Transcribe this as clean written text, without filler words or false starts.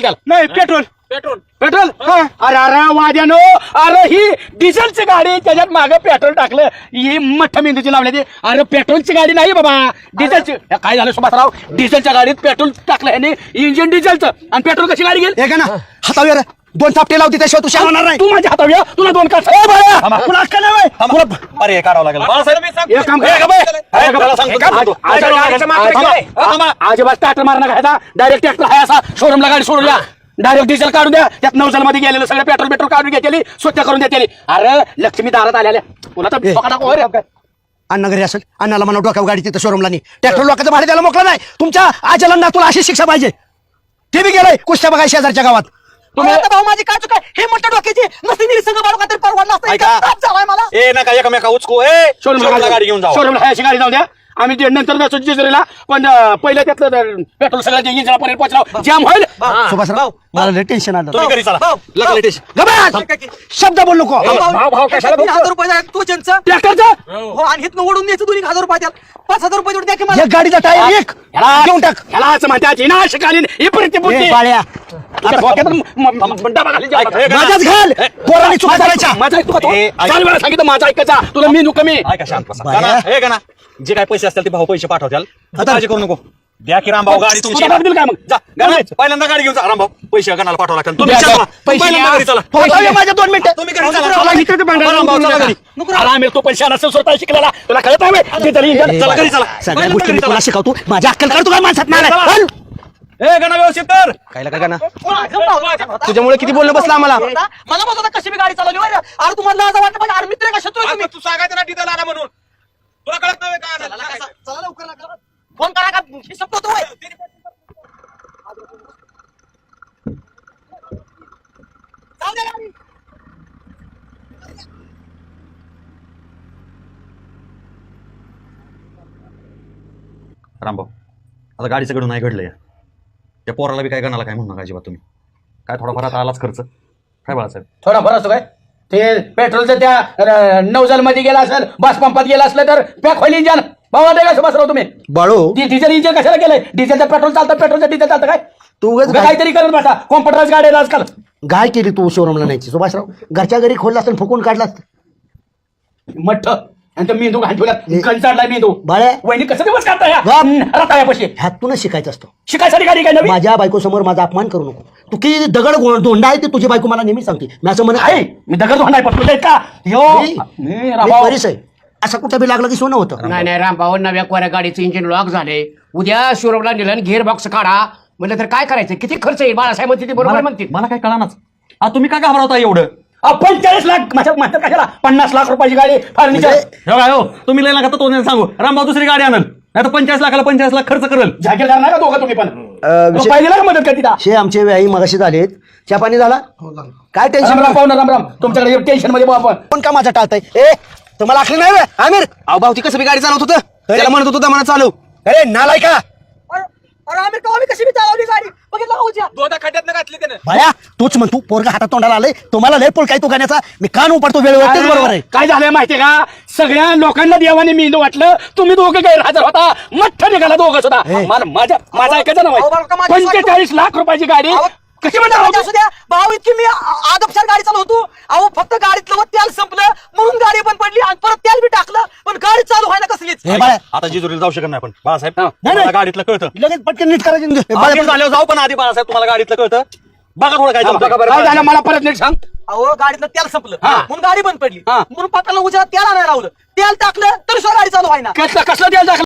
तेल नाही petrol petrol petrol अरे अरे वाद्यानो अरे ही डिझेलची गाडी त्याच्यात मागे पेट्रोल टाकलं ही मठ्ठ मेंदूची लावण्याची अरे पेट्रोलची गाडी नाही बाबा डिझेलची काय झालं सुभाषराव डिझेलच्या गाडीत पेट्रोल टाकलं ह्याने इंजिन डिझेलचं आणि पेट्रोल कशी गाडी गेली हे का ना हातावर दोन चापटे लावते त्याशिवाय तू शावणार नाही तू माझ्या हातावर तुला दोन का तुला अक्कल नाही होय? अरे काढावं लागेल बाळासाहेब मी सांगतो. एक काम ए, गं बाई. अजिबात ट्रॅक्टर मारणं घ्यायचा डायरेक्ट ट्रॅक्टर आहे असा शोरूमला गाडी सोडून द्या डायरेक्ट डिझेल काढून द्या त्यात नवजलमध्ये गेलेलं सगळं पेट्रोल काढून घेतली स्वच्छ करून देते अरे लक्ष्मी दारात आलेल्या तुला तर डोका टाकू होय रे. अण्णा घरी असेल अण्णाला म्हणा डोक्यावर गाडी तिथं शोरूमला नाही ट्रॅक्टर लोकांचं भाडे त्याला मोकळं नाही तुमच्या आजला ना तुला अशी शिक्षा पाहिजे ते बी गेलंय कुस्त्या बघाय शेजारच्या गावात तुम्ही आता भाऊ माझी काय चुका हे म्हटलं डोक्याची नसती निरीसंग बाळू काहीतरी परवडला असता ऐका. ताप झालाय मला ए नका एकामेका उचकू ए शोरूमला गाडी घेऊन जाऊ शोरूमला अशी गाडी जाऊ द्या आम्ही नंतर जायचो जेजुरीला पण पहिलं त्यातलं पेट्रोल सगळं इंजिनला पर्यंत पोहोचलो जाम होईल सुभाषराव मला लय टेन्शन आलं तुम्ही घरी चला लागलं टेन्शन गबास! शब्द बोल नको भाव कशाला 1000 रुपये द्या तू त्यांचं ट्रॅक्टरचं हो आणि हिथनं ओढून द्यायचं 1000 रुपये द्या 5000 रुपये द्या की मला एक गाडीचा टायर एक घेऊन टाक ह्याला असं म्हणतात विनाशकालीन ही प्रतिबुद्धी ए, बाळ्या तुझ्या डोक्यात डबा घाली माझ्याच घाल पोरांनी चुका करायच्या माझा ऐकतो का तू? ए, ऐक. चाल वेळा सांगितलं माझा ऐकायचा तुला मी कमी ऐका शांत बसा बाया. गाना, हे गाना जे काय पैसे असतील ते भाऊ पैसे पाठवत्याल आता- काळजी करू नको द्या की रामभाऊ गाडी तुमची तुला दिलं काय मग? जा गाना, पहिल्यांदा गाडी घेऊन जा रामभाऊ पैसे गाणाला पाठवा लागतील तुम्ही द्या, चला. द्या. पैसे पहिल्यांदा द्या. घरी चला पोहोचवूया माझ्या 2 मिनिटं तुम्ही घरी चला. चला, इकडे ते भांडण रामभाऊ, चला घरी. आराम तो पैसे नसेल स्वतः शिकलेला तुला कळत नाही बे? ते तरी इंजिन. चला घरी चला सगळ्या गोष्टी मी तुला शिकवतो माझ्या अक्कल काढतो काय माणसात नाही चला. चल. ए गाना व्यवस्थित कर कायला काय ना तुझ्यामुळे तुझ्यामुळे किती बोलणं बसलं आम्हाला मला मग आता कशी बी गाडी चालवली होय रे. अरे तुम्हाला लाज वाटतं पाहिजे अरे मित्र कशा तुम्ही तू सांगायचं ना डिझेल आला म्हणून तुला कळत नाही काय झालं? चला लवकर फोन करा का हिशोब करतो होय. जाऊ दे गाडी. रामभाऊ आता गाडीचं कडून नाही घडलं या त्या पोराला बी काय गाणाला काय म्हणू नका अजिबात तुम्ही काय थोडाफार आता आलाच खर्च काय बाळासाहेब थोडा फरक असतो काय ते पेट्रोलचं त्या नौजल मध्ये गेला असेल बस पंपात गेला असलं तर पॅक होईल इंजन भावा दे का सुभाषराव तुम्ही बाळू डिझेल इंजन कशाला केलंय डिझेलचं पेट्रोल चालतं पेट्रोलचं डिझेल चालतं काय तू उगाच उगा काहीतरी करत बसा कॉम्प्युटराइज गाडी आहे आजकाल गाय केली तू शोरूमला न्यायची सुभाषराव घरच्या घरी खोलला असतं फुकून काढला असतं मठ आणि तो मेंदू घाण ठेवला गण चढलाय मेंदू बाळ्या वहिनी कसं दिवस काढता या बाप. रताळ्यापाशी ह्यातूनच शिकायचं असतं शिकायसाठी गाडी काय नवी माझ्या बायको समोर माझा अपमान करू नको तू किती दगड धोंडा आहे ते तुझी बायको मला नेहमी सांगते मी असं म्हणत आहे मी दगड नाही पण तुझ्या का यो मी- मी मी राभाऊ. बरीच आहे असं कुठं बी लागलं की सोनं होतं नाही नाही रामभाऊ नव्या कोऱ्या गाडीचं इंजिन लॉक झाले उद्या शोरूमला नेलं गिअर बॉक्स काढा म्हणलं तर काय करायचं किती खर्च येईल बाळासाहेब म्हणते ते बरोबर म्हणते मला काय कळानाच तुम्ही काय घाबरवता एवढं 45 लाख माझ्या म्हणतात कशाला 50 लाख रुपयाची गाडी फर्निचर हो तुम्ही लय नका तो सांगू रामभाऊ दुसरी गाडी आणल नाही तर 50 लाखाला 50 लाख खर्च करेल जागीर करणार का दोघं तुम्ही पण विषय- पाहिजे का मदत करते शे आमचे आई मगाशी झालेत चहा पाणी झाला काय टेन्शन राम पाहुणा राम राम तुमच्याकडे टेन्शन मध्ये आपण पण का माझा टाळताय ए तुम्हाला आखली नाही रे आमिर अहो भाऊ ती कसं बी गाडी चालवत होतं त्याला म्हणत होतं मला चालू अरे नालाय का अरे आम्ही कवा बी कशी बी चालवली गाडी बघितलं का उद्या दोदा खड्ड्यात घातली त्यानं भाया तूच म्हणतो पोरगा हातात तोंडाला आलंय तुम्हाला लय पोळ काय तू गाण्याचा मी कान उपडतो वेळेवर तेच बरोबर आहे काय झालंय माहितीये का सगळ्या लोकांना देवाने मेंदू वाटलं तुम्ही दोघं गैरहजर होता मठ्ठ निघाला दोघं सुद्धा माझा ऐकायचं ना अहो, बरं का, माझी 45 लाख रुपयाची गाडी अहो, कशी असू म्हणता द्या भाऊ इतकी मी आदपशार गाडी चालवतो अहो फक्त गाडीतलं तेल संपलं म्हणून गाडी पण पडली आणि परत तेल बी टाकलं पण गाडी चालू व्हायला कसलीच हे बाळा आता जिजुरीला जाऊ शकत नाही आपण बाळासाहेब नाही. मला गाडीतलं कळतं लगेच पटकन नीट करायचं बाळासाहेब झाल्यावर जाऊ पण आधी बाळासाहेब तुम्हाला गाडीतलं कळतं बघा थोडं काय झालं. काय झालं मला परत नीट सांग अहो गाडीतलं तेल संपलं हा. म्हणून गाडी बंद पडली हा. म्हणून पप्पाला उद्या तेल आणायला लावलं तेल टाकलं तर गाडी चालू व्हायना कसलं तेल टाकलं